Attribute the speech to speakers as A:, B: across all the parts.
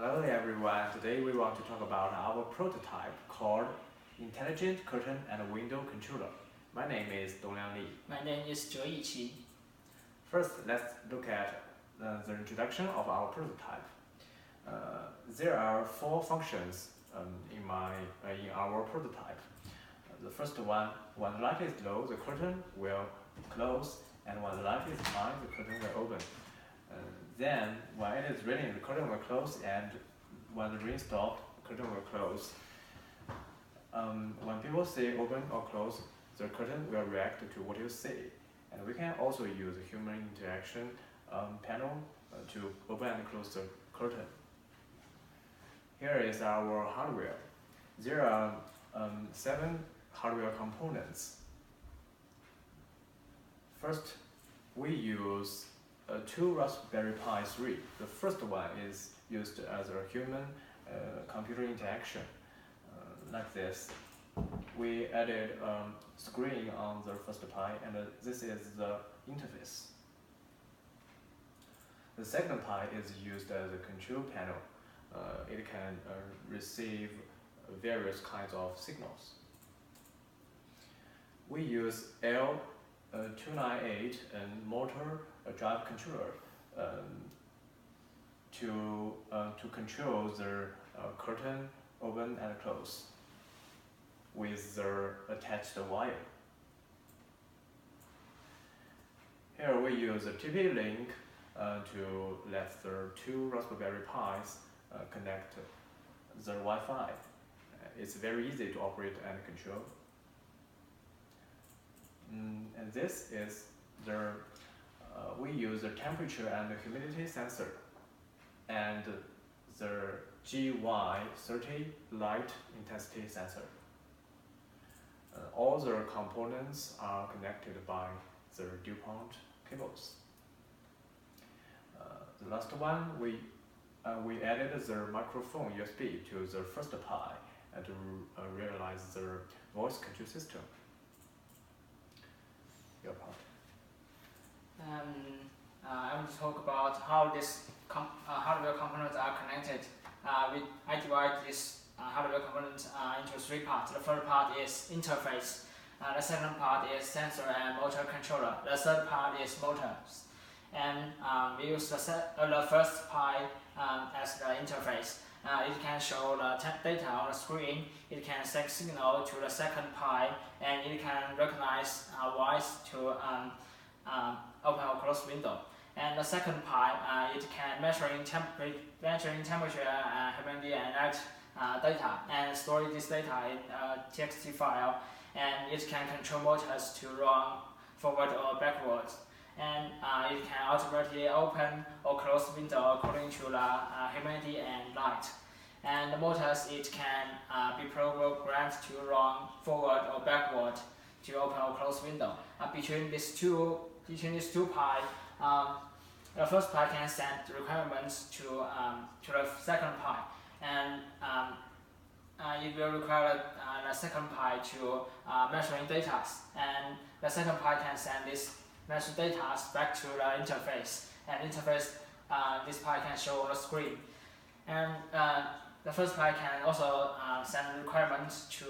A: Hello everyone, today we want to talk about our prototype called Intelligent Curtain and Window Controller. My name is Dongliang.
B: My name is Zheyi Qin.
A: First, let's look at the introduction of our prototype. There are four functions in our prototype. The first one, when the light is low, the curtain will close, and when the light is high, the curtain will open. Then, when it is raining, the curtain will close, and when the rain stops, the curtain will close. When people say open or close, the curtain will react to what you say. And we can also use a human interaction panel to open and close the curtain. Here is our hardware. There are 7 hardware components. First, we use 2 Raspberry Pi 3. The first one is used as a human computer interaction, like this. We added a screen on the first Pi, and this is the interface. The second Pi is used as a control panel. It can receive various kinds of signals. We use L298 and motor drive controller to control the curtain open and close with the attached wire. Here we use a TP-Link to let the 2 Raspberry Pis connect the Wi-Fi. It's very easy to operate and control. And this is we use the temperature and the humidity sensor and the GY30 light intensity sensor. All the components are connected by the DuPont cables. The last one, we added the microphone USB to the first Pi and to realize the voice control system. Your part.
B: I want to talk about how these hardware components are connected. I divide these hardware components into 3 parts. The first part is interface. The second part is sensor and motor controller. The third part is motors. And we use the first Pi as the interface. It can show the data on the screen. It can send signal to the second Pi, and it can recognize voice to open or close window. And the second Pi, it can measuring temperature, humidity, and light data, and store this data in a TXT file. And it can control motors to run forward or backwards. And it can automatically open or close window according to the humidity and light. And the motors, it can be programmed to run forward or backward to open or close window. Between these two Pi, the first Pi can send requirements to the second Pi, and it will require the second Pi to measuring data, and the second Pi can send this measured data back to the interface, and interface this Pi can show on the screen. And the first Pi can also send requirements to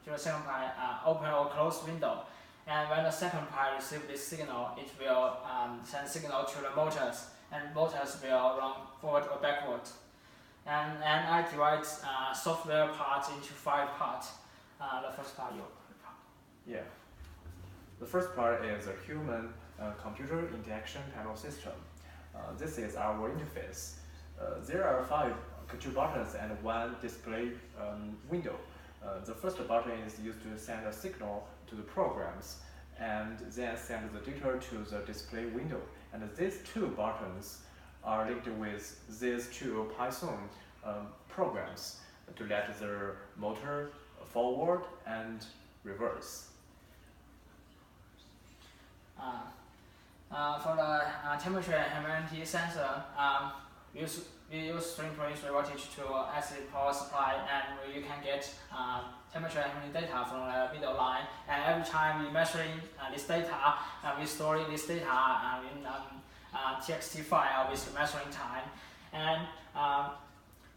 B: the second Pi open or close window. And when the second Pi receives this signal, it will send signal to the motors, and motors will run forward or backward. And I divide software parts into 5 parts. The first part, your part.
A: Yeah. The first part is a human computer interaction panel system. This is our interface. There are 5 control buttons and 1 display window. The first button is used to send a signal to the programs and then send the data to the display window. And these 2 buttons are linked with these 2 Python programs to let the motor forward and reverse.
B: For the temperature and humidity sensor, we use 3.3 voltage to acid power supply, and you can get temperature and humidity data from the middle line. And every time we measuring this data, we storing this data in TXT file with measuring time. And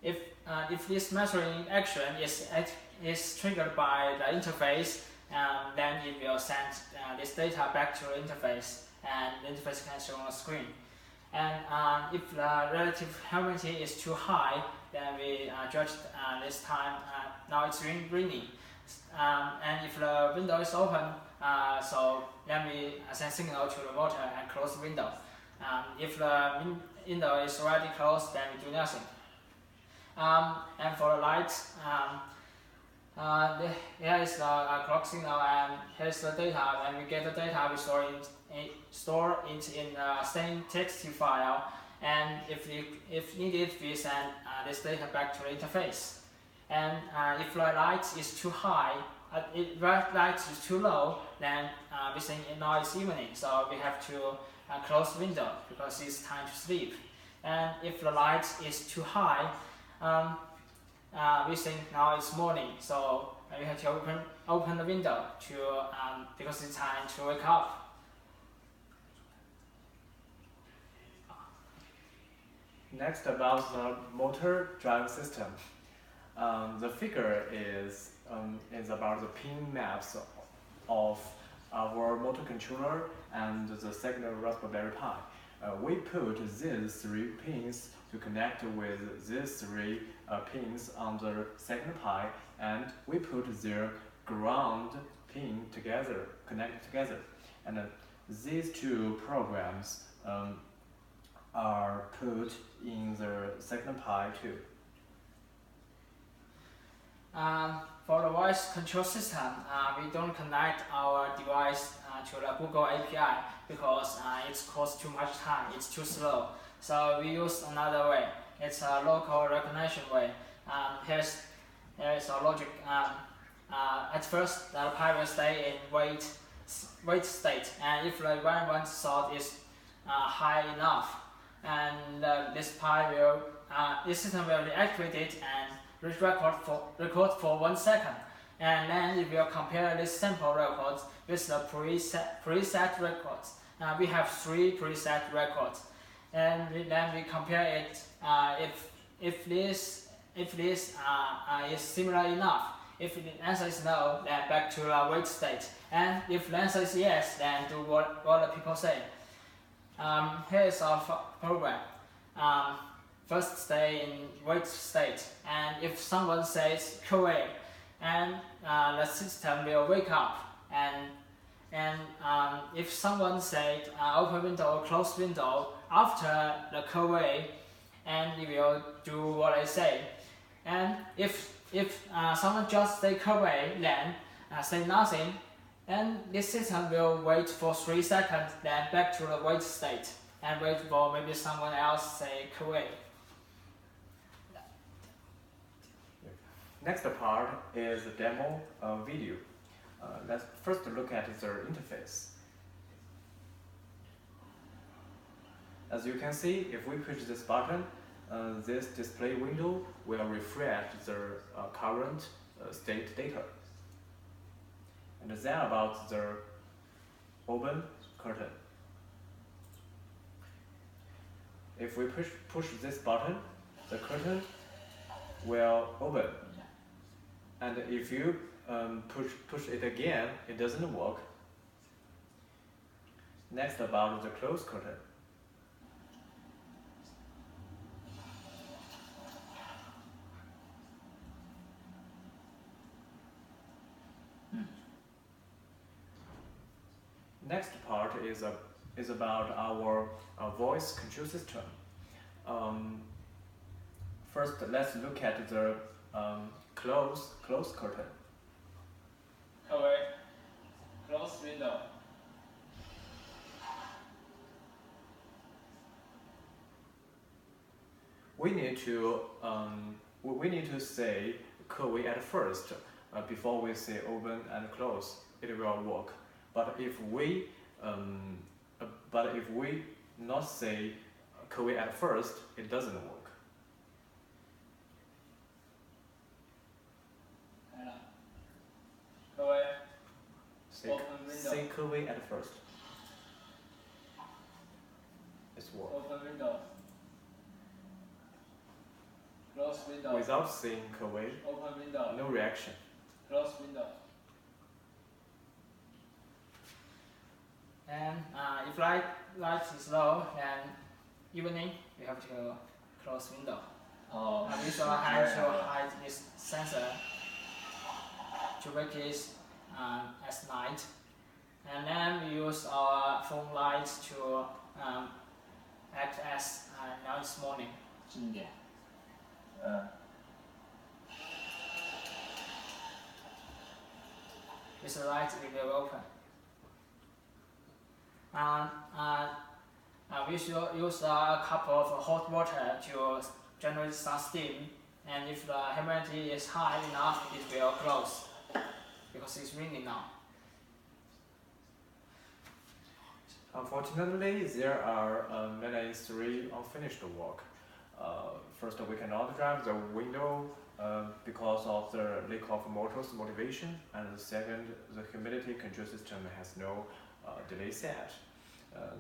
B: if this measuring action is triggered by the interface, then it will send this data back to the interface, and the interface can show on the screen. And if the relative humidity is too high, then we judge this time now it's raining. And if the window is open, so then we send signal to the motor and close the window. If the window is already closed, then we do nothing. And for the lights, here is the clock signal, and here is the data. When we get the data, we store it in the same text file, and if needed, we send this data back to the interface. And if the light is too high, light is too low, then we think now it's evening, so we have to close the window because it's time to sleep. And if the light is too high, we think now it's morning, so we have to open the window to because it's time to wake up.
A: Next, about the motor drive system. The figure is about the pin maps of our motor controller and the second Raspberry Pi. We put these 3 pins to connect with these 3 pins on the second Pi, and we put their ground pin together, connect together. And these 2 programs are put in the second Pi too.
B: For the voice control system, we don't connect our device to the Google API because it costs too much time, it's too slow. So we use another way. It's a local recognition way. Here's our logic. At first, the Pi will stay in wait state, and if the environment salt is high enough, and this system will deactivate it and record for 1 second, and then it will compare this sample records with the preset records. We have 3 preset records, and then we compare it. If this is similar enough. If the answer is no, then back to the wait state, and if the answer is yes, then do what the people say. Here is our program. First stay in wait state, and if someone says QA, and the system will wake up, and if someone said open window or close window after the QA, and it will do what I say. And if someone just say QA, then say nothing, and this system will wait for 3 seconds, then back to the wait state, and wait for maybe someone else say QA.
A: Next part is the demo video. Let's first look at the interface. As you can see, if we push this button, this display window will reflect the current state data. And then about the open curtain. If we push this button, the curtain will open. And if you push it again, it doesn't work. Next, about the close curtain. Next part is about our voice control system. First, let's look at the close curtain.
B: QA, close window.
A: We need to say QA at first before we say open and close. It will work. But if we not say QA at first, it doesn't work. Say QA at first. It's work.
B: Open window. Close
C: Close window.
A: without seeing curvature,
C: Open window.
A: no reaction.
C: Close window.
B: And if light is low, then evening you have to close window.
C: Oh.
B: We use our hand to hide this sensor to make it as night. And then we use our phone light to act as now it's morning.
C: 近一点。
B: With the light we will open. We should use a cup of hot water to generate some steam, and if the humidity is high enough, it will close because it's raining now.
A: Unfortunately, there are many three unfinished work. First, we cannot drive the window because of the lack of motor's motivation, and second, the humidity control system has no delay set.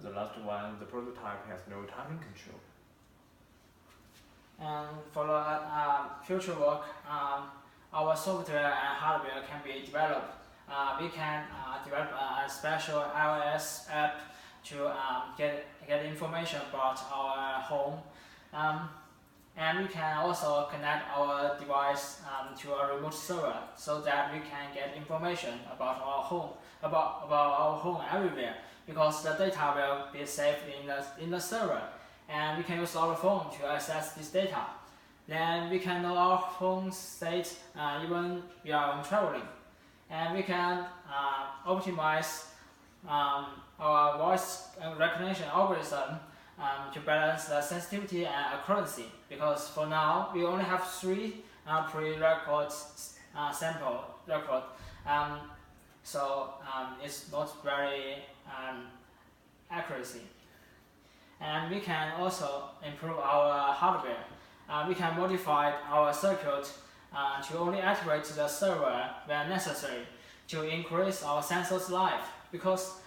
A: The last one, the prototype has no timing control.
B: And for the future work, our software and hardware can be developed. We can develop a special iOS app to get information about our home. And we can also connect our device to a remote server so that we can get information about our home, about our home everywhere, because the data will be saved in the server, and we can use our phone to access this data. Then we can know our phone state even we are traveling, and we can optimize our voice recognition algorithm to balance the sensitivity and accuracy, because for now we only have 3 pre-record sample record, so it's not very accuracy. And we can also improve our hardware. We can modify our circuit to only activate the server when necessary to increase our sensor's life, because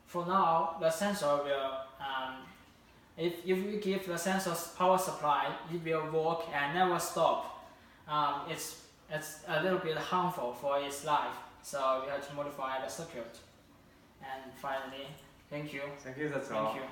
B: for now the sensor will if we give the sensor's power supply, it will work and never stop. It's a little bit harmful for its life, so we have to modify the circuit. And finally, thank you.
A: Thank you, that's all.
B: Thank you.